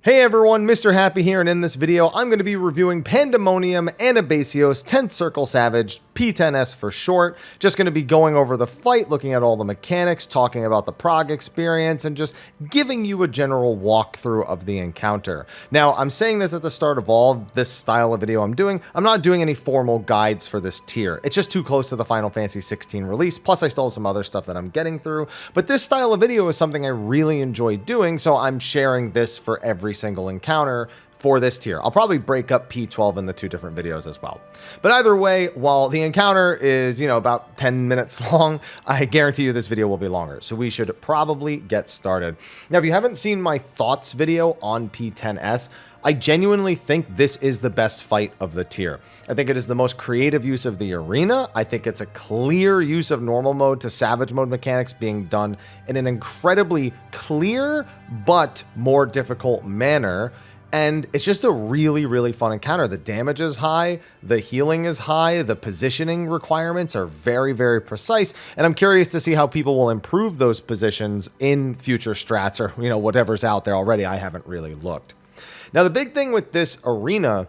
Hey everyone, Mr. Happy here, and in this video, I'm going to be reviewing Pandemonium, Anabaseios, 10th Circle Savage, P10S for short. Just going to be going over the fight, looking at all the mechanics, talking about the prog experience, and just giving you a general walkthrough of the encounter. Now, I'm saying this at the start of all this style of video I'm doing. I'm not doing any formal guides for this tier. It's just too close to the Final Fantasy 16 release, plus I still have some other stuff that I'm getting through. But this style of video is something I really enjoy doing, so I'm sharing this for every single encounter for this tier. I'll probably break up P12 into two different videos as well. But either way, while the encounter is, about 10 minutes long, I guarantee you this video will be longer. So we should probably get started. Now, if you haven't seen my thoughts video on P10S, I genuinely think this is the best fight of the tier. I think it is the most creative use of the arena. I think it's a clear use of normal mode to savage mode mechanics being done in an incredibly clear but more difficult manner. And it's just a really, really fun encounter. The damage is high, the healing is high, the positioning requirements are very, very precise. And I'm curious to see how people will improve those positions in future strats or, whatever's out there already. I haven't really looked. Now, the big thing with this arena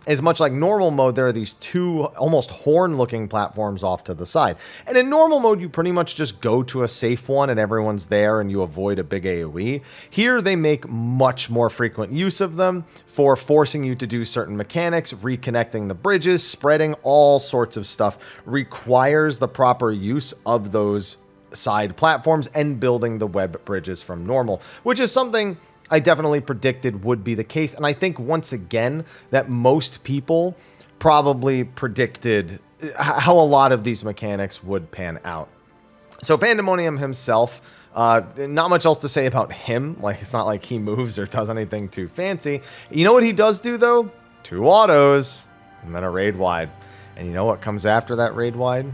is much like normal mode, there are these two almost horn-looking platforms off to the side. And in normal mode, you pretty much just go to a safe one and everyone's there and you avoid a big AoE. Here, they make much more frequent use of them for forcing you to do certain mechanics, reconnecting the bridges, spreading, all sorts of stuff requires the proper use of those side platforms and building the web bridges from normal, which is something I definitely predicted would be the case. And I think once again that most people probably predicted how a lot of these mechanics would pan out. So Pandemonium himself, not much else to say about him. Like, it's not like he moves or does anything too fancy. You know what he does do though? 2 autos and then a raid wide. And you know what comes after that raid wide?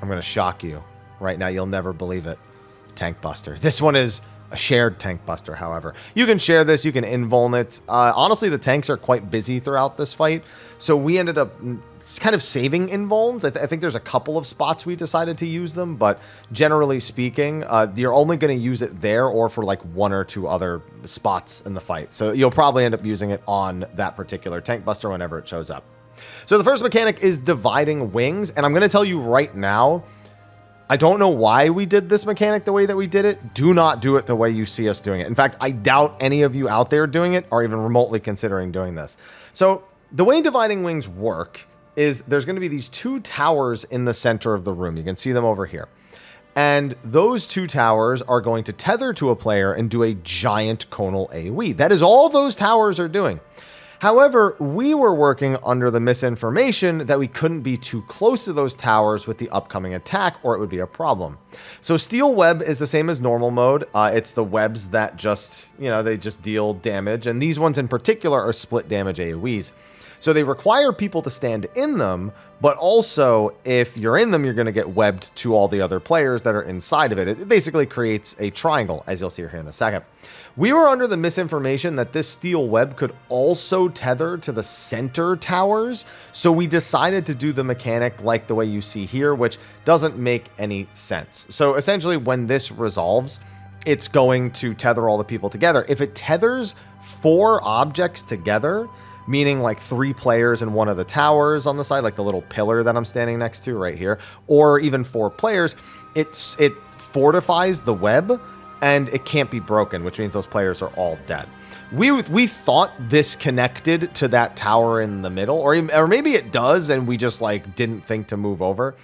I'm going to shock you right now. You'll never believe it. Tank Buster. This one is a shared tank buster, however. You can share this, you can invuln it. Honestly, the tanks are quite busy throughout this fight, so we ended up kind of saving invulns. I think there's a couple of spots we decided to use them, but generally speaking, you're only going to use it there or for like 1 or 2 other spots in the fight. So you'll probably end up using it on that particular tank buster whenever it shows up. So the first mechanic is dividing wings, and I'm going to tell you right now, I don't know why we did this mechanic the way that we did it. Do not do it the way you see us doing it. In fact, I doubt any of you out there doing it are even remotely considering doing this. So the way dividing wings work is there's going to be these 2 towers in the center of the room. You can see them over here. And those 2 towers are going to tether to a player and do a giant conal AoE. That is all those towers are doing. However, we were working under the misinformation that we couldn't be too close to those towers with the upcoming attack or it would be a problem. So Steel Web is the same as normal mode. It's the webs that just, they just deal damage. And these ones in particular are split damage AoEs. So they require people to stand in them, but also if you're in them, you're going to get webbed to all the other players that are inside of it. It basically creates a triangle, as you'll see here in a second. We were under the misinformation that this steel web could also tether to the center towers, so we decided to do the mechanic like the way you see here, which doesn't make any sense. So essentially, when this resolves, it's going to tether all the people together. If it tethers 4 objects together, meaning like 3 players in one of the towers on the side, like the little pillar that I'm standing next to right here, or even 4 players, it fortifies the web and it can't be broken, which means those players are all dead. We thought this connected to that tower in the middle, or maybe it does and we just like didn't think to move over.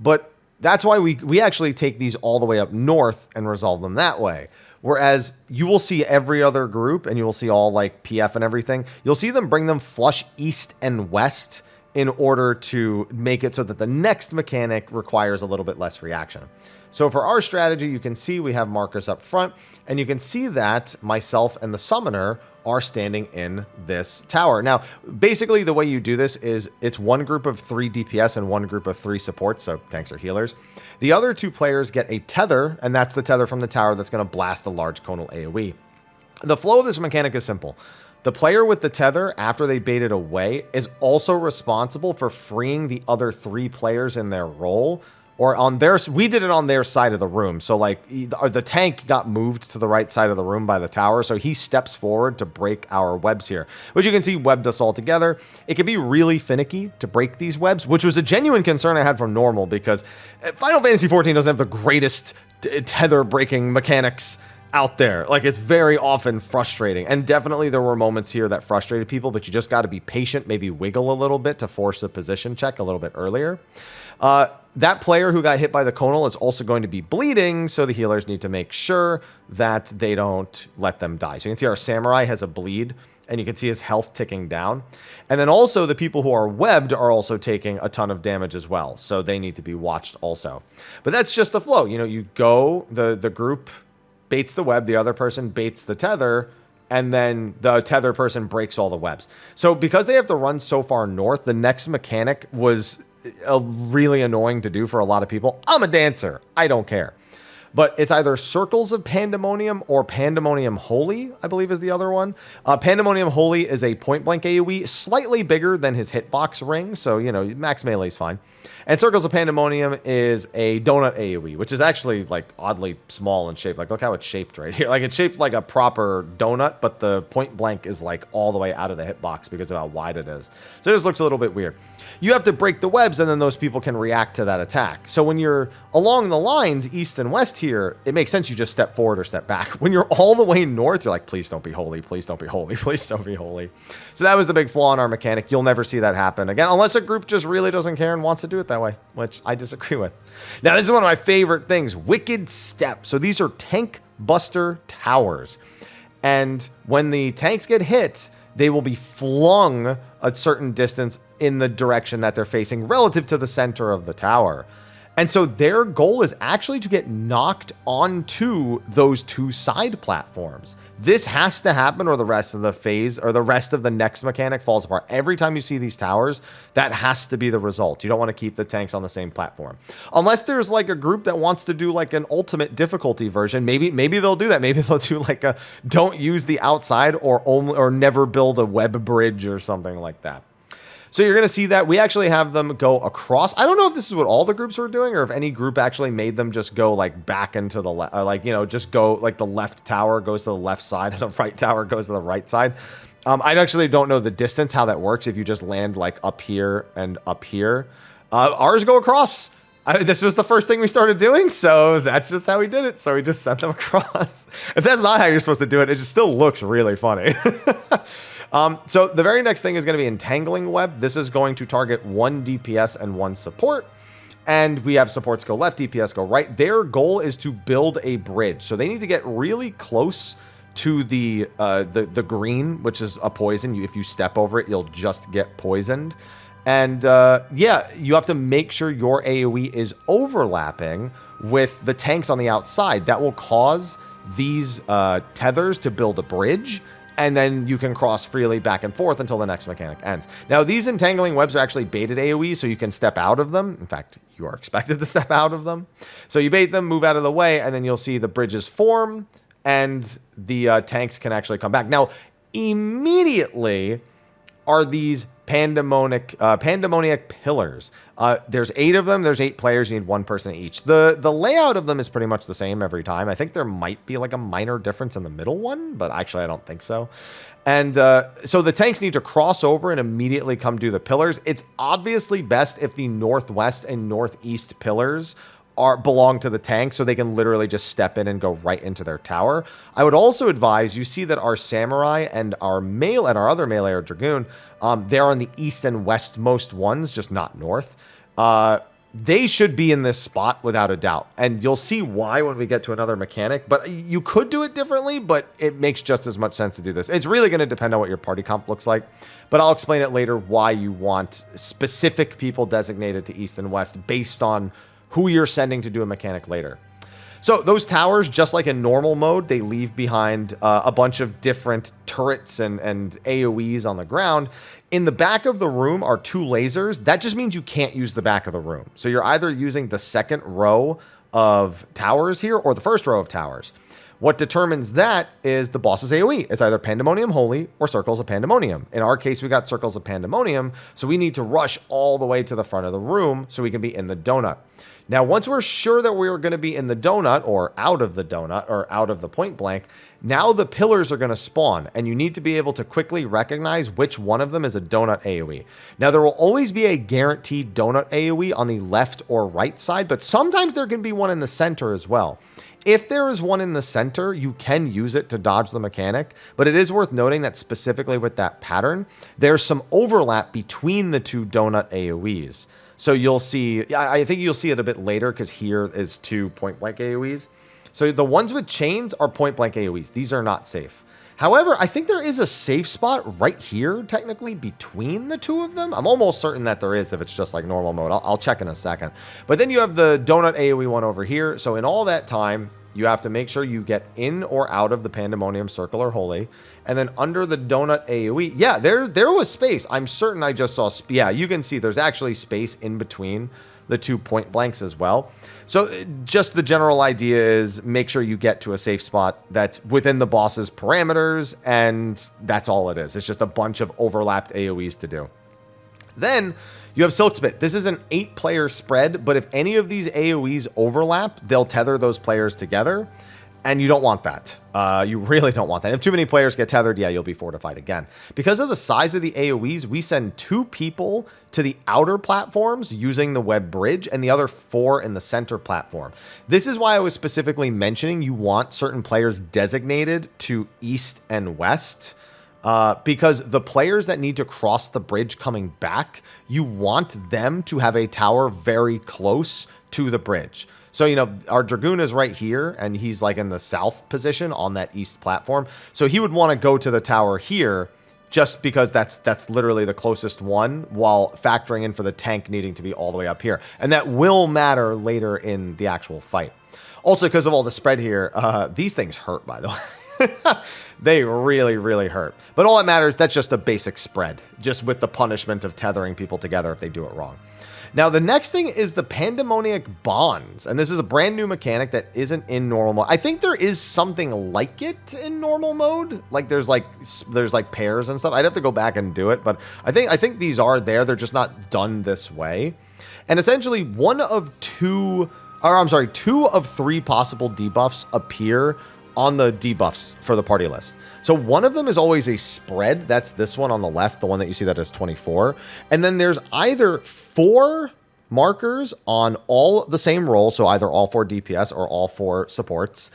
But that's why we actually take these all the way up north and resolve them that way. Whereas you will see every other group and you will see all like PF and everything, you'll see them bring them flush east and west in order to make it so that the next mechanic requires a little bit less reaction. So for our strategy, you can see we have markers up front, and you can see that myself and the summoner are standing in this tower. Now, basically the way you do this is it's 1 group of 3 DPS and 1 group of 3 supports, so tanks or healers. The other 2 players get a tether, and that's the tether from the tower that's going to blast a large conal AoE. The flow of this mechanic is simple. The player with the tether, after they bait it away, is also responsible for freeing the other 3 players in their role or on their, we did it on their side of the room. So like the tank got moved to the right side of the room by the tower. So he steps forward to break our webs here, which you can see webbed us all together. It can be really finicky to break these webs, which was a genuine concern I had from normal, because Final Fantasy XIV doesn't have the greatest tether breaking mechanics out there. Like, it's very often frustrating, and definitely there were moments here that frustrated people, but you just got to be patient, maybe wiggle a little bit to force the position check a little bit earlier. That player who got hit by the conal is also going to be bleeding, so the healers need to make sure that they don't let them die. So you can see our samurai has a bleed, and you can see his health ticking down. And then also the people who are webbed are also taking a ton of damage as well, so they need to be watched also. But that's just the flow. You know, you go, the group baits the web, the other person baits the tether, and then the tether person breaks all the webs. So because they have to run so far north, the next mechanic was really annoying to do for a lot of people. I'm a dancer. I don't care. But it's either Circles of Pandemonium or Pandemonium Holy, I believe is the other one. Pandemonium Holy is a point-blank AoE, slightly bigger than his hitbox ring, so, you know, max melee is fine. And Circles of Pandemonium is a donut AoE, which is actually, like, oddly small in shape. Like, look how it's shaped right here. Like, it's shaped like a proper donut, but the point-blank is, like, all the way out of the hitbox because of how wide it is. So it just looks a little bit weird. You have to break the webs, and then those people can react to that attack. So when you're along the lines, east and west here, it makes sense you just step forward or step back. When you're all the way north, you're like, please don't be holy, please don't be holy, please don't be holy. So that was the big flaw in our mechanic. You'll never see that happen again, unless a group just really doesn't care and wants to do it that way, which I disagree with. Now, this is one of my favorite things, Wicked Step. So these are tank buster towers. And when the tanks get hit, they will be flung a certain distance in the direction that they're facing relative to the center of the tower. And so their goal is actually to get knocked onto those two side platforms. This has to happen or the rest of the phase or the rest of the next mechanic falls apart. Every time you see these towers, that has to be the result. You don't want to keep the tanks on the same platform. Unless there's like a group that wants to do like an ultimate difficulty version, maybe they'll do that. Maybe they'll do like a don't use the outside or never build a web bridge or something like that. So you're going to see that we actually have them go across. I don't know if this is what all the groups were doing or if any group actually made them just go like back into the left, like, you know, just go like the left tower goes to the left side and the right tower goes to the right side. I actually don't know the distance, how that works. If you just land like up here and up here, ours go across. This was the first thing we started doing, so that's just how we did it. So we just sent them across. If that's not how you're supposed to do it, it just still looks really funny. So the very next thing is going to be Entangling Web. This is going to target 1 DPS and 1 support. And we have supports go left, DPS go right. Their goal is to build a bridge. So they need to get really close to the green, which is a poison. If you step over it, you'll just get poisoned. And yeah, you have to make sure your AoE is overlapping with the tanks on the outside. That will cause these tethers to build a bridge, and then you can cross freely back and forth until the next mechanic ends. Now, these entangling webs are actually baited AoE, so you can step out of them. In fact, you are expected to step out of them. So you bait them, move out of the way, and then you'll see the bridges form, and the tanks can actually come back. Now, immediately are these Pandemonic pillars. There's 8 of them. There's 8 players. You need 1 person each. The layout of them is pretty much the same every time. I think there might be like a minor difference in the middle one, but actually I don't think so. And so the tanks need to cross over and immediately come do the pillars. It's obviously best if the northwest and northeast pillars belong to the tank, so they can literally just step in and go right into their tower. I would also advise, you see that our samurai and our other melee or dragoon, they're on the east and westmost ones, just not north. They should be in this spot without a doubt, and you'll see why when we get to another mechanic. But you could do it differently, but it makes just as much sense to do this. It's really going to depend on what your party comp looks like, but I'll explain it later why you want specific people designated to east and west based on who you're sending to do a mechanic later. So those towers, just like in normal mode, they leave behind a bunch of different turrets and AoEs on the ground. In the back of the room are 2 lasers. That just means you can't use the back of the room. So you're either using the second row of towers here or the first row of towers. What determines that is the boss's AoE. It's either Pandemonium Holy or Circles of Pandemonium. In our case, we got Circles of Pandemonium, so we need to rush all the way to the front of the room so we can be in the donut. Now, once we're sure that we're going to be in the donut or out of the donut or out of the point blank, now the pillars are going to spawn, and you need to be able to quickly recognize which one of them is a donut AoE. Now, there will always be a guaranteed donut AoE on the left or right side, but sometimes there can be one in the center as well. If there is one in the center, you can use it to dodge the mechanic, but it is worth noting that specifically with that pattern, there's some overlap between the two donut AoEs. So you'll see, I think you'll see it a bit later because here is 2 point blank AoEs. So the ones with chains are point blank AoEs. These are not safe. However, I think there is a safe spot right here, technically, between the two of them. I'm almost certain that there is if it's just like normal mode. I'll check in a second. But then you have the donut AoE one over here. So in all that time, you have to make sure you get in or out of the Pandemonium Circle or Holy. And then under the donut AoE, yeah, there was space. I'm certain I just saw, yeah, you can see there's actually space in between the 2 point blanks as well. So just the general idea is make sure you get to a safe spot that's within the boss's parameters, and that's all it is. It's just a bunch of overlapped AoEs to do. Then you have Silk Spit. This is an 8-player spread, but if any of these AoEs overlap, they'll tether those players together. And you don't want that. You really don't want that. If too many players get tethered, yeah, you'll be fortified again. Because of the size of the AoEs, we send 2 people to the outer platforms using the web bridge and the other 4 in the center platform. This is why I was specifically mentioning you want certain players designated to east and west. Because the players that need to cross the bridge coming back, you want them to have a tower very close to the bridge. So, you know, our Dragoon is right here, and he's like in the south position on that east platform. So he would want to go to the tower here just because that's literally the closest one, while factoring in for the tank needing to be all the way up here. And that will matter later in the actual fight. Also, because of all the spread here, these things hurt, by the way. They really, really hurt. But all that matters, that's just a basic spread, just with the punishment of tethering people together if they do it wrong. Now, the next thing is the Pandemonic Bonds, and this is a brand new mechanic that isn't in normal mode. I think there is something like it in normal mode, like there's like pairs and stuff. I'd have to go back and do it, but I think these are there. They're just not done this way. And essentially, two of 3 possible debuffs appear on the debuffs for the party list. So one of them is always a spread. That's this one on the left, the one that you see that is 24. And then there's either 4 markers on all the same roll, so either all 4 DPS or all 4 supports,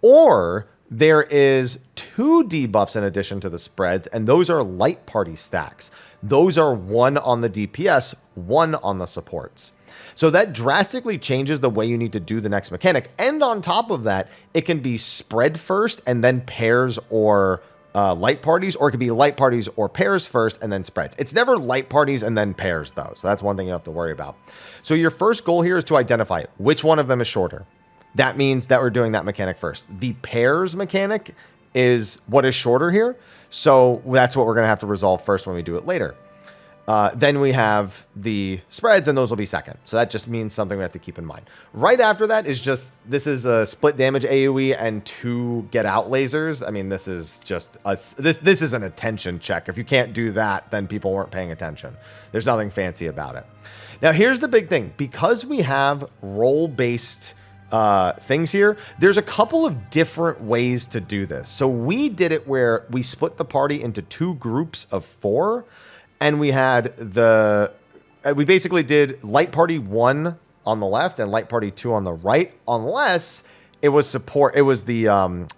or there is 2 debuffs in addition to the spreads, and those are light party stacks. Those are 1 on the DPS, 1 on the supports. So that drastically changes the way you need to do the next mechanic. And on top of that, it can be spread first and then pairs or light parties, or it could be light parties or pairs first and then spreads. It's never light parties and then pairs, though. So that's one thing you have to worry about. So your first goal here is to identify which one of them is shorter. That means that we're doing that mechanic first. The pairs mechanic is what is shorter here. So that's what we're going to have to resolve first when we do it later. Then we have the spreads, and those will be second. So that just means something we have to keep in mind. Right after that is just, this is a split damage AoE and 2 get out lasers. I mean, this is just, this is an attention check. If you can't do that, then people weren't paying attention. There's nothing fancy about it. Now, here's the big thing. Because we have role-based things here, there's a couple of different ways to do this. So we did it where we split the party into 2 groups of 4. And we had we basically did light party 1 on the left and light party 2 on the right, unless it was support. It was the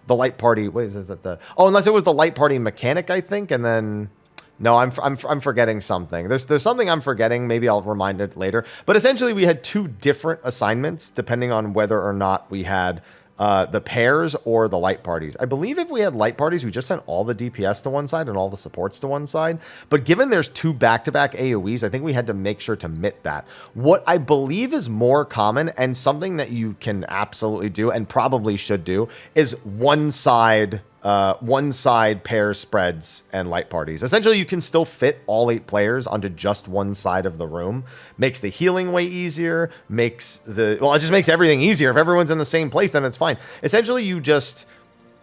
light party. What is that? Unless it was the light party mechanic, I think. And then no, I'm forgetting something. There's something I'm forgetting. Maybe I'll remind it later. But essentially, we had 2 different assignments depending on whether or not we had the pairs or the light parties. I believe if we had light parties, we just sent all the DPS to one side and all the supports to one side. But given there's 2 back-to-back AoEs, I think we had to make sure to mitt that. What I believe is more common and something that you can absolutely do and probably should do is one side pairs, spreads, and light parties. Essentially, you can still fit all 8 players onto just one side of the room. Makes the healing way easier, it just makes everything easier. If everyone's in the same place, then it's fine. Essentially, you just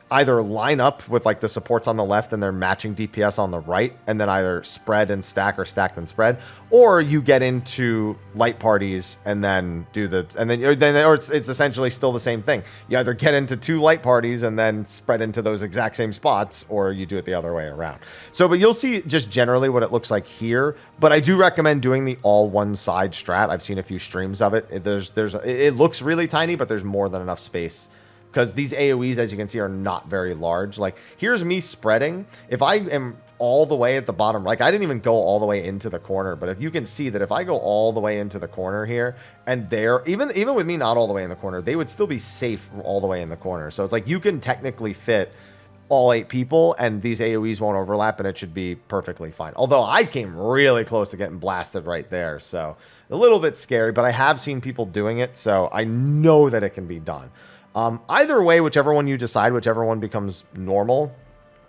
either line up with like the supports on the left and they're matching DPS on the right, and then either spread and stack or stack and spread, or you get into light parties and then do the, and then or it's essentially still the same thing. You either get into 2 light parties and then spread into those exact same spots, or you do it the other way around. So, but you'll see just generally what it looks like here. But I do recommend doing the all one side strat. I've seen a few streams of it. It looks really tiny, but there's more than enough space. Because these AoEs, as you can see, are not very large. Like, here's me spreading. If I am all the way at the bottom, like, I didn't even go all the way into the corner. But if you can see that if I go all the way into the corner here, and even with me not all the way in the corner, they would still be safe all the way in the corner. So it's like you can technically fit all 8 people, and these AoEs won't overlap, and it should be perfectly fine. Although I came really close to getting blasted right there. So a little bit scary, but I have seen people doing it, so I know that it can be done. Either way, whichever one you decide, whichever one becomes normal,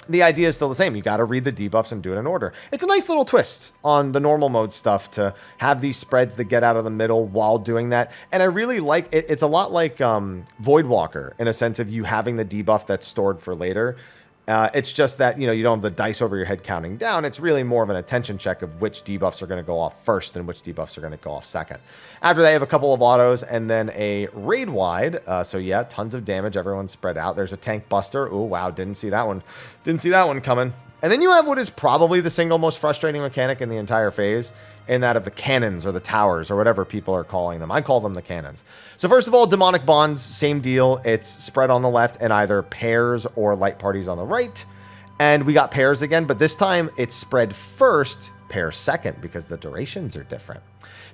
the idea is still the same. You got to read the debuffs and do it in order. It's a nice little twist on the normal mode stuff to have these spreads that get out of the middle while doing that. And I really like it. It's a lot like Voidwalker in a sense of you having the debuff that's stored for later. It's just that, you don't have the dice over your head counting down. It's really more of an attention check of which debuffs are going to go off first and which debuffs are going to go off second. After they have a couple of autos and then a raid wide. So yeah, tons of damage. Everyone's spread out. There's a tank buster. Oh, wow. Didn't see that one. Didn't see that one coming. And then you have what is probably the single most frustrating mechanic in the entire phase, in that of the cannons or the towers or whatever people are calling them. I call them the cannons. So first of all, Demonic Bonds, same deal. It's spread on the left and either pairs or light parties on the right. And we got pairs again, but this time it's spread first, pairs second, because the durations are different.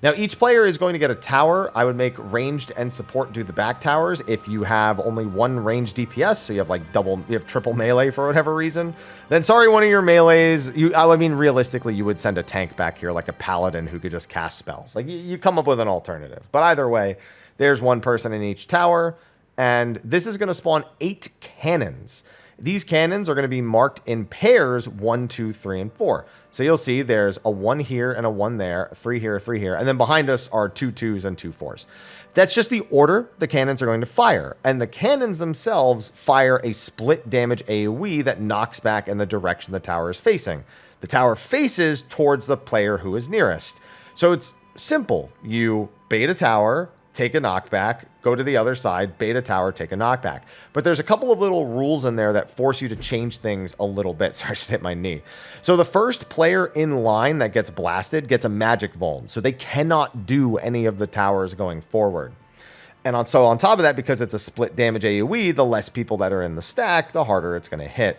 Now, each player is going to get a tower. I would make ranged and support do the back towers if you have only one ranged DPS, so you have like you have triple melee for whatever reason. Then, sorry, one of your melees, I mean, realistically, you would send a tank back here, like a paladin who could just cast spells. Like, you come up with an alternative. But either way, there's one person in each tower, and this is going to spawn 8 cannons. These cannons are going to be marked in pairs 1, 2, 3, and 4. So you'll see there's a 1 here and a 1 there, a 3 here, a 3 here, and then behind us are 2 2s and 2 4s. That's just the order the cannons are going to fire, and the cannons themselves fire a split damage AoE that knocks back in the direction the tower is facing. The tower faces towards the player who is nearest. So it's simple. You bait a tower, take a knockback, go to the other side, bait a tower, take a knockback. But there's a couple of little rules in there that force you to change things a little bit. Sorry, I just hit my knee. So the first player in line that gets blasted gets a magic vuln. So they cannot do any of the towers going forward. And so on top of that, because it's a split damage AoE, the less people that are in the stack, the harder it's going to hit.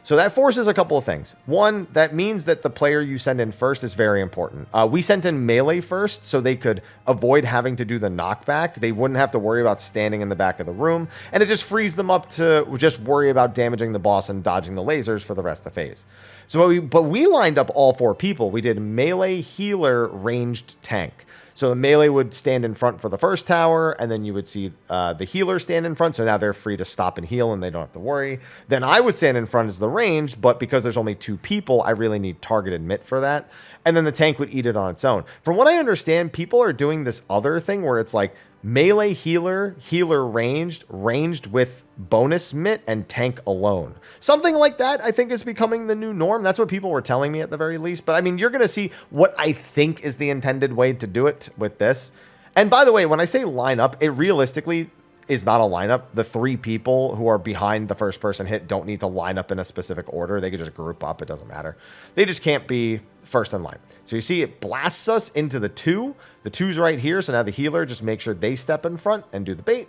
So that forces a couple of things. One, that means that the player you send in first is very important. We sent in melee first so they could avoid having to do the knockback. They wouldn't have to worry about standing in the back of the room, and it just frees them up to just worry about damaging the boss and dodging the lasers for the rest of the phase. So but we lined up all 4 people. We did melee, healer, ranged, tank. So the melee would stand in front for the first tower, and then you would see the healer stand in front, so now they're free to stop and heal, and they don't have to worry. Then I would stand in front as the ranged, but because there's only 2 people, I really need targeted mit for that. And then the tank would eat it on its own. From what I understand, people are doing this other thing where it's like melee healer, healer ranged with bonus mit, and tank alone. Something like that, I think, is becoming the new norm. That's what people were telling me at the very least. But I mean, you're going to see what I think is the intended way to do it with this. And by the way, when I say lineup, it realistically is not a lineup. The 3 people who are behind the first person hit don't need to line up in a specific order. They could just group up. It doesn't matter. They just can't be first in line. So you see it blasts us into the 2. The 2's right here. So now the healer, just make sure they step in front and do the bait.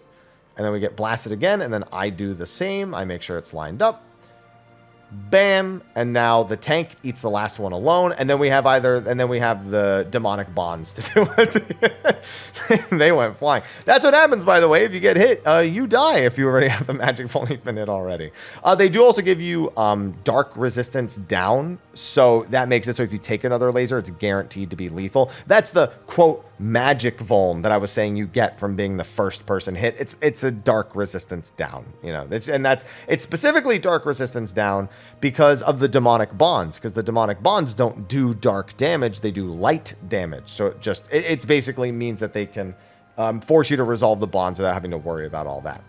And then we get blasted again. And then I do the same. I make sure it's lined up. Bam. And now the tank eats the last one alone. And then we have the demonic bonds to do it. They went flying. That's what happens, by the way. If you get hit, you die if you already have the magic vuln you've been hit already. They do also give you dark resistance down. So that makes it so if you take another laser, it's guaranteed to be lethal. That's the quote magic vuln that I was saying you get from being the first person hit. It's a dark resistance down, it's specifically dark resistance down because of the demonic bonds, because the demonic bonds don't do dark damage, they do light damage. So it basically means that they can force you to resolve the bonds without having to worry about all that.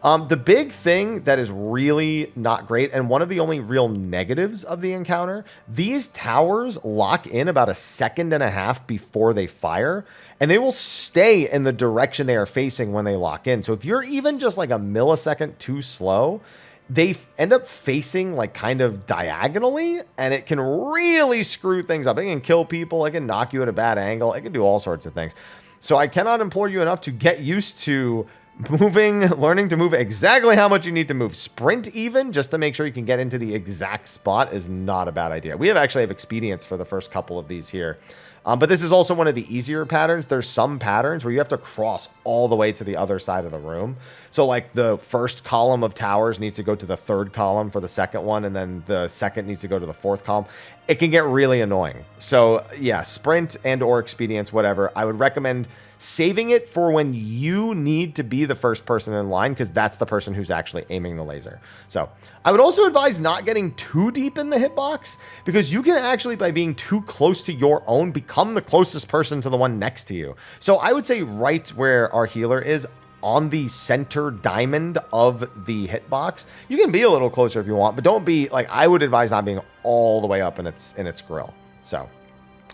The big thing that is really not great, and one of the only real negatives of the encounter, these towers lock in about 1.5 seconds before they fire, and they will stay in the direction they are facing when they lock in. So if you're even just like a millisecond too slow, they end up facing like kind of diagonally, and it can really screw things up. It can kill people. It can knock you at a bad angle. It can do all sorts of things. So I cannot implore you enough to get used to learning to move exactly how much you need to move. Sprint even, just to make sure you can get into the exact spot, is not a bad idea. We actually have expedience for the first couple of these here. But this is also one of the easier patterns. There's some patterns where you have to cross all the way to the other side of the room. So like the first column of towers needs to go to the third column for the second one, and then the second needs to go to the fourth column. It can get really annoying. So yeah, sprint and or expedience, whatever. I would recommend saving it for when you need to be the first person in line, because that's the person who's actually aiming the laser. So I would also advise not getting too deep in the hitbox, because you can actually, by being too close to your own, become the closest person to the one next to you. So I would say right where our healer is, on the center diamond of the hitbox, you can be a little closer if you want, but don't be like, I would advise not being all the way up in its grill. So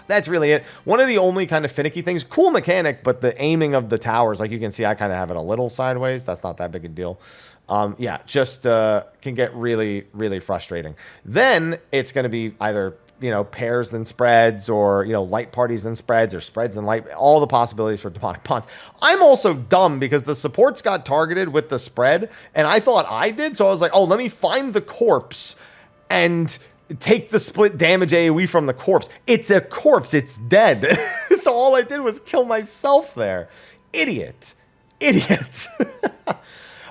that's really it. One of the only kind of finicky things, cool mechanic, but the aiming of the towers, like you can see, I kind of have it a little sideways. That's not that big a deal. Yeah, just can get really, really frustrating. Then it's going to be either, pairs then spreads, or, light parties then spreads, or spreads and light, all the possibilities for Demonic Bonds. I'm also dumb because the supports got targeted with the spread, and I thought I did, so I was like, oh, let me find the corpse and take the split damage AoE from the corpse. It's a corpse. It's dead. So all I did was kill myself there. Idiot.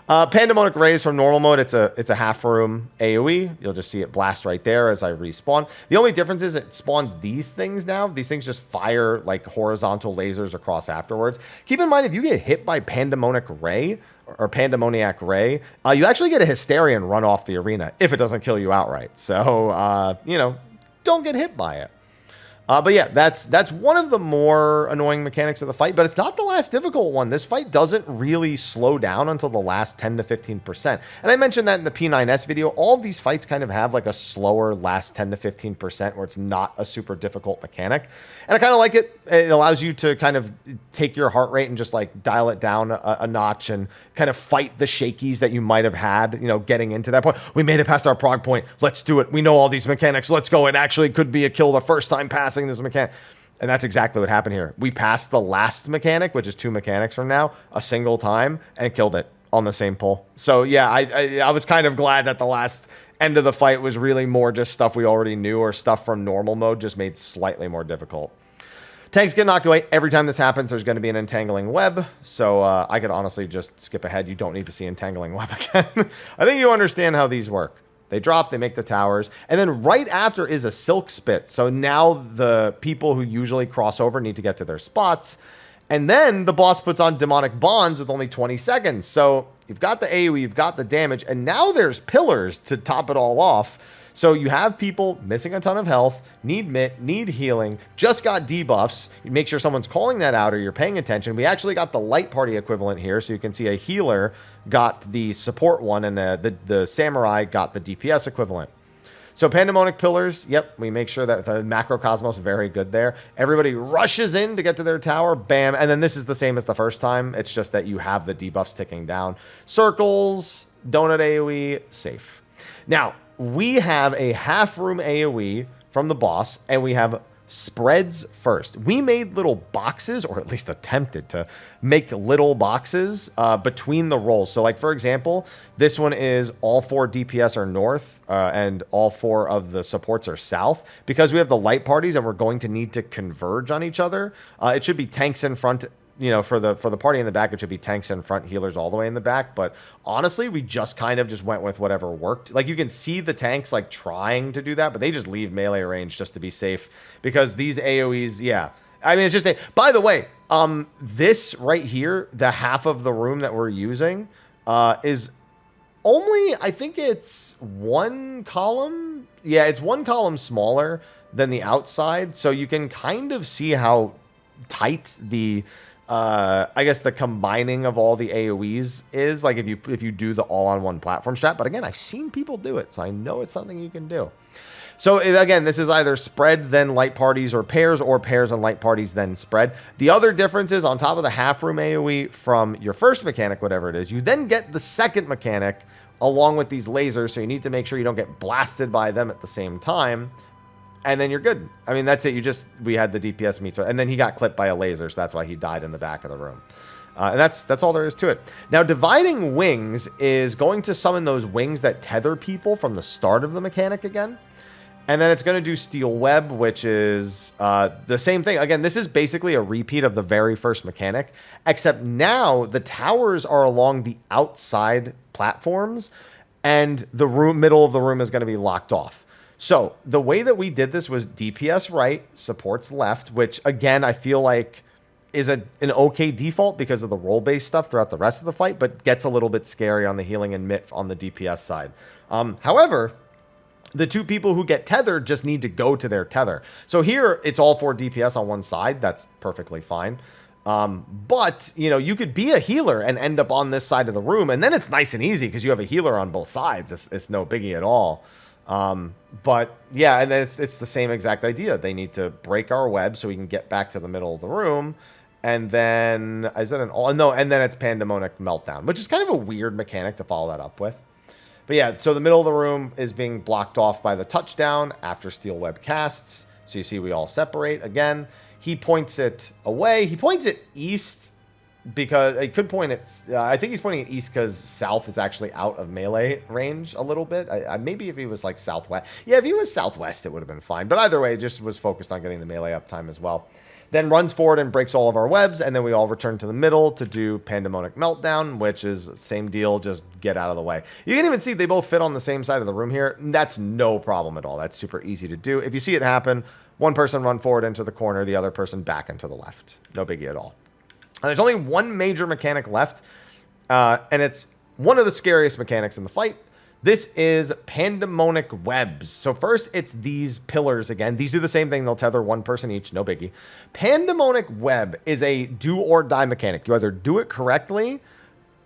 Pandemonic Rays from normal mode. It's a half room AoE. You'll just see it blast right there as I respawn. The only difference is it spawns these things now. These things just fire like horizontal lasers across afterwards. Keep in mind, if you get hit by Pandemonic Ray or Pandemoniac Ray, you actually get a Hysteria and run off the arena if it doesn't kill you outright. So, don't get hit by it. But yeah, that's one of the more annoying mechanics of the fight, but it's not the last difficult one. This fight doesn't really slow down until the last 10 to 15%. And I mentioned that in the P10S video. All of these fights kind of have like a slower last 10 to 15% where it's not a super difficult mechanic. And I kind of like it. It allows you to kind of take your heart rate and just like dial it down a notch and kind of fight the shakies that you might have had, getting into that point. We made it past our prog point. Let's do it. We know all these mechanics. Let's go. It actually could be a kill the first time passing this mechanic. And that's exactly what happened here. We passed the last mechanic, which is 2 mechanics from now, a single time, and killed it on the same pull. So yeah, I was kind of glad that the last end of the fight was really more just stuff we already knew, or stuff from normal mode just made slightly more difficult. Tanks get knocked away. Every time this happens, there's going to be an entangling web. So I could honestly just skip ahead. You don't need to see entangling web again. I think you understand how these work. They drop, they make the towers, and then right after is a silk spit. So now the people who usually cross over need to get to their spots. And then the boss puts on Demonic Bonds with only 20 seconds. So you've got the AoE, you've got the damage, and now there's pillars to top it all off. So you have people missing a ton of health, need mit, need healing, just got debuffs. You make sure someone's calling that out or you're paying attention. We actually got the light party equivalent here. So you can see a healer got the support one, and the samurai got the DPS equivalent. So Pandemonic Pillars, yep, we make sure that the Macrocosmos, very good there. Everybody rushes in to get to their tower, bam. And then this is the same as the first time. It's just that you have the debuffs ticking down. Circles, donut AoE, safe. Now, we have a half room AoE from the boss, and we have spreads first. We made little boxes, or at least attempted to make little boxes between the rolls. So like, for example, this one is all 4 DPS are north and all 4 of the supports are south. Because we have the light parties and we're going to need to converge on each other, it should be tanks in front. For the party in the back, it should be tanks in front, healers all the way in the back. But honestly, we just kind of just went with whatever worked. Like, you can see the tanks like trying to do that, but they just leave melee range just to be safe, because these AoEs, yeah. I mean, it's just by the way, this right here, the half of the room that we're using, is only, I think it's 1 column. Yeah, it's 1 column smaller than the outside. So you can kind of see how tight the I guess the combining of all the AoEs is, like if you do the all-on-one platform strat. But again, I've seen people do it, so I know it's something you can do. So again, this is either spread, then light parties, or pairs and light parties, then spread. The other difference is on top of the half room AoE from your first mechanic, whatever it is, you then get the second mechanic along with these lasers. So you need to make sure you don't get blasted by them at the same time. And then you're good. I mean, that's it. We had the DPS meet. And then he got clipped by a laser. So that's why he died in the back of the room. And that's all there is to it. Now, dividing wings is going to summon those wings that tether people from the start of the mechanic again. And then it's going to do Steel Web, which is the same thing. Again, this is basically a repeat of the very first mechanic, except now the towers are along the outside platforms, and the middle of the room is going to be locked off. So the way that we did this was DPS right, supports left, which again, I feel like is an okay default because of the role-based stuff throughout the rest of the fight, but gets a little bit scary on the healing and mit on the DPS side. However, the two people who get tethered just need to go to their tether. So here, it's all for DPS on one side. That's perfectly fine. But, you know, you could be a healer and end up on this side of the room, and then it's nice and easy because you have a healer on both sides. It's no biggie at all. But, yeah, and then it's the same exact idea. They need to break our web so we can get back to the middle of the room. And then, is that an all? No, and then it's Pandemonic Meltdown, which is kind of a weird mechanic to follow that up with. But yeah, so the middle of the room is being blocked off by the touchdown after Steel Web casts. So you see we all separate again. He points it away. He points it east because he could point it. I think he's pointing it east because south is actually out of melee range a little bit. Maybe if he was like southwest. Yeah, if he was southwest, it would have been fine. But either way, just was focused on getting the melee uptime as well. Then runs forward and breaks all of our webs, and then we all return to the middle to do Pandemonic Meltdown, which is same deal, just get out of the way. You can even see they both fit on the same side of the room here. That's no problem at all. That's super easy to do. If you see it happen, one person run forward into the corner, the other person back into the left. No biggie at all. And there's only one major mechanic left, and it's one of the scariest mechanics in the fight. This is Pandemonic Webs. So first, it's these pillars again. These do the same thing. They'll tether one person each. No biggie. Pandemonic Web is a do or die mechanic. You either do it correctly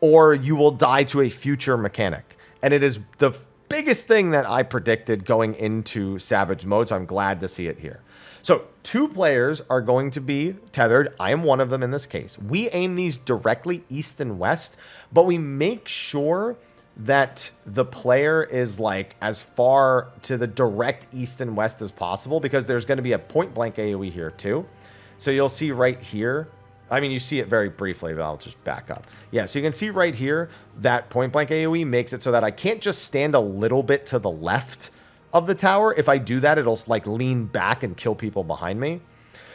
or you will die to a future mechanic. And it is the biggest thing that I predicted going into Savage mode, so I'm glad to see it here. So 2 players are going to be tethered. I am one of them in this case. We aim these directly east and west, but we make sure that the player is like as far to the direct east and west as possible, because there's going to be a point blank AoE here too. So you'll see right here, I mean, you see it very briefly, but I'll just back up. Yeah, so you can see right here that point blank AoE makes it so that I can't just stand a little bit to the left of the tower. If I do that, it'll like lean back and kill people behind me.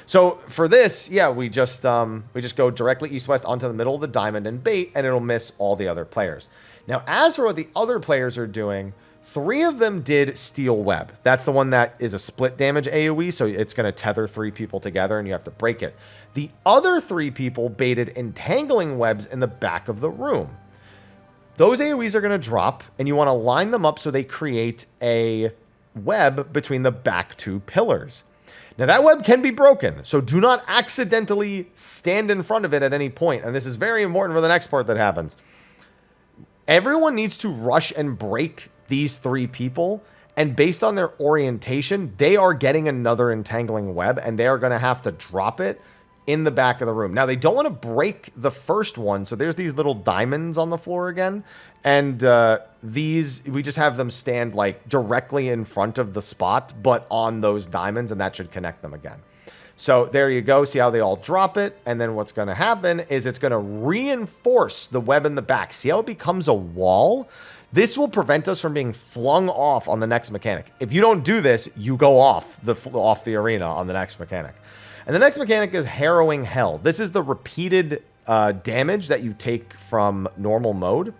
So for this, yeah, we just go directly east-west onto the middle of the diamond and bait, and it'll miss all the other players. Now, as for what the other players are doing, 3 of them did Steel Web. That's the one that is a split damage AoE, so it's going to tether 3 people together, and you have to break it. The other 3 people baited Entangling Webs in the back of the room. Those AoEs are going to drop, and you want to line them up so they create a web between the back 2 pillars. Now, that web can be broken, so do not accidentally stand in front of it at any point. And this is very important for the next part that happens. Everyone needs to rush and break these 3 people, and based on their orientation, they are getting another entangling web, and they are going to have to drop it in the back of the room. Now, they don't want to break the first one, so there's these little diamonds on the floor again, and these, we just have them stand like directly in front of the spot, but on those diamonds, and that should connect them again. So there you go. See how they all drop it, and then what's going to happen is it's going to reinforce the web in the back. See how it becomes a wall? This will prevent us from being flung off on the next mechanic. If you don't do this, you go off the arena on the next mechanic. And the next mechanic is Harrowing Hell. This is the repeated damage that you take from normal mode.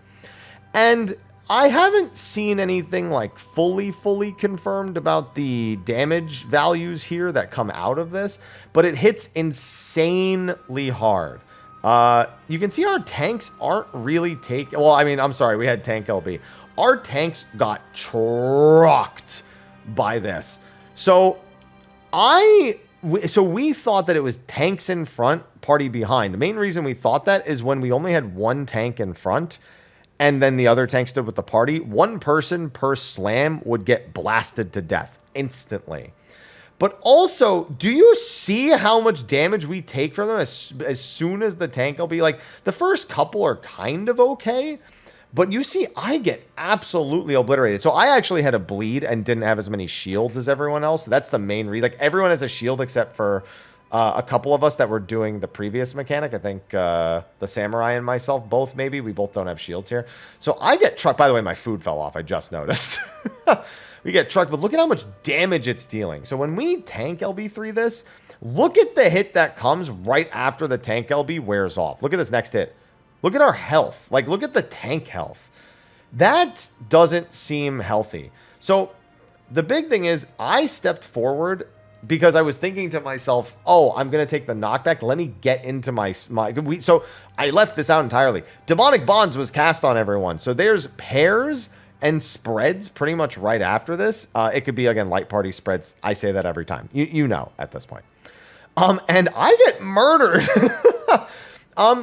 And I haven't seen anything like fully confirmed about the damage values here that come out of this, but it hits insanely hard. You can see our tanks aren't really taking... Well, I mean, I'm sorry, we had tank LB. Our tanks got trucked by this. So I So we thought that it was tanks in front, party behind. The main reason we thought that is when we only had one tank in front and then the other tank stood with the party, one person per slam would get blasted to death instantly. But also, do you see how much damage we take from them as soon as the tank will be like, the first couple are kind of okay, but you see, I get absolutely obliterated. So I actually had a bleed and didn't have as many shields as everyone else. So that's the main reason. Like everyone has a shield except for a couple of us that were doing the previous mechanic. I think the samurai and myself both, maybe. We both don't have shields here. So I get trucked. By the way, my food fell off. I just noticed. We get trucked, but look at how much damage it's dealing. So when we tank LB3 this, look at the hit that comes right after the tank LB wears off. Look at this next hit. Look at our health. Like, look at the tank health. That doesn't seem healthy. So the big thing is I stepped forward because I was thinking to myself, oh, I'm going to take the knockback. Let me get into so I left this out entirely. Demonic Bonds was cast on everyone. So there's pairs and spreads pretty much right after this. It could be, again, light party spreads. I say that every time. You know at this point. And I get murdered.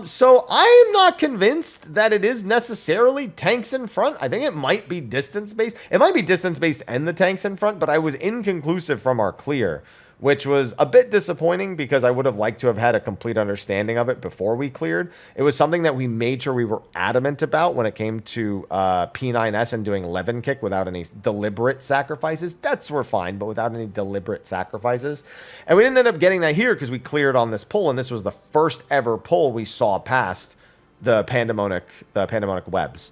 So I am not convinced that it is necessarily tanks in front. I think it might be distance-based. It might be distance-based and the tanks in front, but I was inconclusive from our clear, which was a bit disappointing because I would have liked to have had a complete understanding of it before we cleared. It was something that we made sure we were adamant about when it came to P10S and doing Levin kick without any deliberate sacrifices. Deaths were fine, but without any deliberate sacrifices. And we didn't end up getting that here because we cleared on this pull, and this was the first ever pull we saw past the Pandemonic Webs.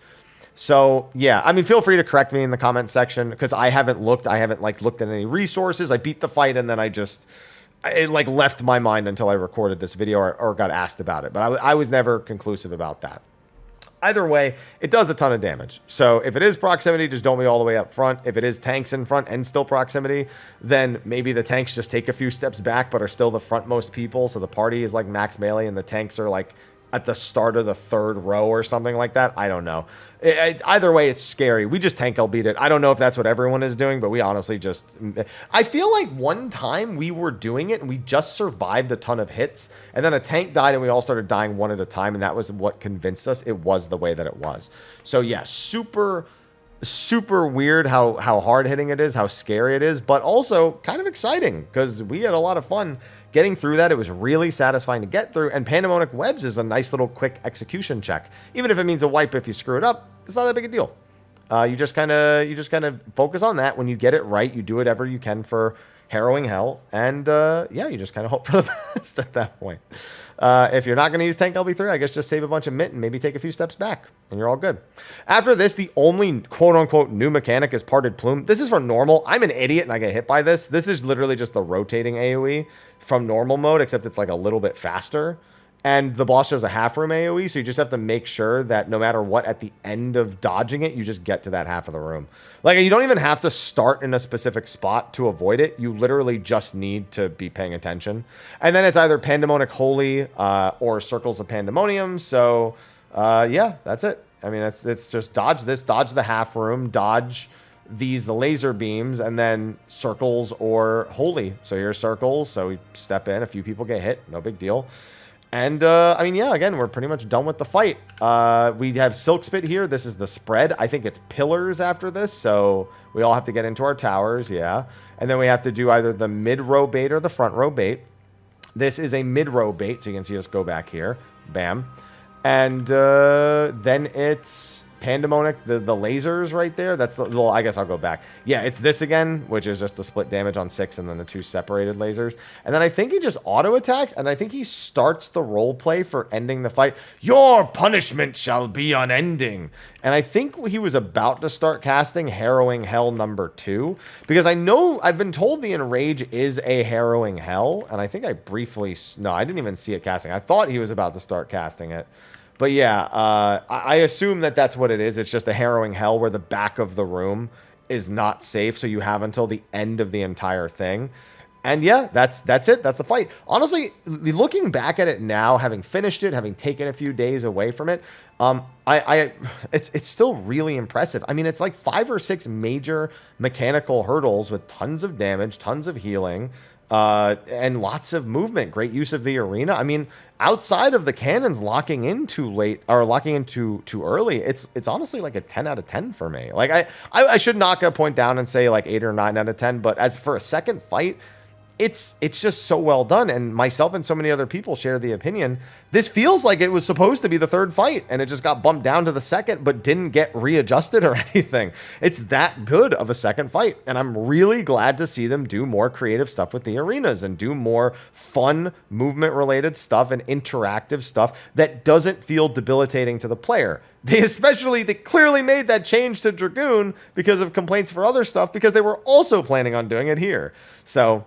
So yeah, I mean, feel free to correct me in the comment section because I haven't looked. I haven't looked at any resources. I beat the fight and then it left my mind until I recorded this video or got asked about it. But I was never conclusive about that. Either way, it does a ton of damage. So if it is proximity, just don't be all the way up front. If it is tanks in front and still proximity, then maybe the tanks just take a few steps back but are still the frontmost people. So the party is like max melee and the tanks are like at the start of the third row or something like that. I don't know. Either way, it's scary. We just tank beat it. I don't know if that's what everyone is doing, but we honestly just... I feel like one time we were doing it and we just survived a ton of hits, and then a tank died and we all started dying one at a time, and that was what convinced us it was the way that it was. So yeah, super weird how hard hitting it is, how scary it is, but also kind of exciting because we had a lot of fun getting through that. It was really satisfying to get through, and Pandemonic Webs is a nice little quick execution check. Even if it means a wipe if you screw it up, it's not that big a deal. You just kind of focus on that. When you get it right, you do whatever you can for harrowing hell, and yeah, you just kind of hope for the best at that point. If you're not going to use tank LB3, I guess just save a bunch of mint and maybe take a few steps back, and you're all good. After this, the only quote-unquote new mechanic is Parted Plume. This is for normal. I'm an idiot, and I get hit by this. This is literally just the rotating AoE from normal mode, except it's like a little bit faster. And the boss does a half room AoE, so you just have to make sure that no matter what, at the end of dodging it, you just get to that half of the room. Like, you don't even have to start in a specific spot to avoid it. You literally just need to be paying attention. And then it's either Pandemonic Holy or Circles of Pandemonium. So, yeah, that's it. I mean, it's just dodge this, dodge the half room, dodge these laser beams, and then Circles or Holy. So here's Circles, so we step in, a few people get hit, no big deal. And, I mean, yeah, again, we're pretty much done with the fight. We have Silk Spit here. This is the spread. I think it's pillars after this, so we all have to get into our towers, yeah. And then we have to do either the mid-row bait or the front-row bait. This is a mid-row bait, so you can see us go back here. Bam. And then it's Pandemonic, the lasers right there. That's the, well, I guess I'll go back. Yeah, it's this again, which is just the split damage on 6 and then the 2 separated lasers. And then I think he just auto attacks, and I think he starts the role play for ending the fight. Your punishment shall be unending. And I think he was about to start casting Harrowing Hell number 2, because I know I've been told the Enrage is a Harrowing Hell, and I think I briefly, no, I didn't even see it casting. I thought he was about to start casting it. But yeah, I assume that that's what it is. It's just a Harrowing Hell where the back of the room is not safe, so you have until the end of the entire thing. And yeah, that's it. That's the fight. Honestly, looking back at it now, having finished it, having taken a few days away from it, it's still really impressive. I mean, it's like 5 or 6 major mechanical hurdles with tons of damage, tons of healing. and lots of movement, great use of the arena. I mean, outside of the cannons locking in too late or locking in too early, it's honestly like a 10 out of 10 for me. Like I should knock a point down and say like 8 or 9 out of 10, but as for a second fight, it's just so well done. And myself and so many other people share the opinion. This feels like it was supposed to be the third fight and it just got bumped down to the second, but didn't get readjusted or anything. It's that good of a second fight. And I'm really glad to see them do more creative stuff with the arenas and do more fun movement related stuff and interactive stuff that doesn't feel debilitating to the player. They clearly made that change to Dragoon because of complaints for other stuff, because they were also planning on doing it here. So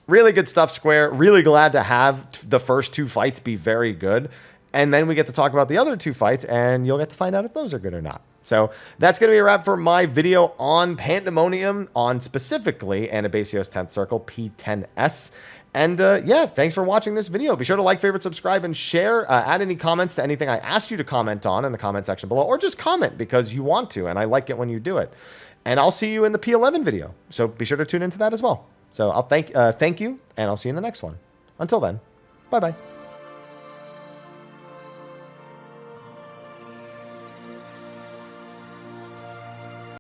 really good stuff, Square. Really glad to have the first 2 fights be very good. And then we get to talk about the other 2 fights, and you'll get to find out if those are good or not. So that's going to be a wrap for my video on Pandemonium, on specifically Anabaseios 10th Circle, P10S. And yeah, thanks for watching this video. Be sure to like, favorite, subscribe, and share. Add any comments to anything I asked you to comment on in the comment section below, or just comment because you want to, and I like it when you do it. And I'll see you in the P11 video. So be sure to tune into that as well. So I'll thank you, and I'll see you in the next one. Until then, bye-bye.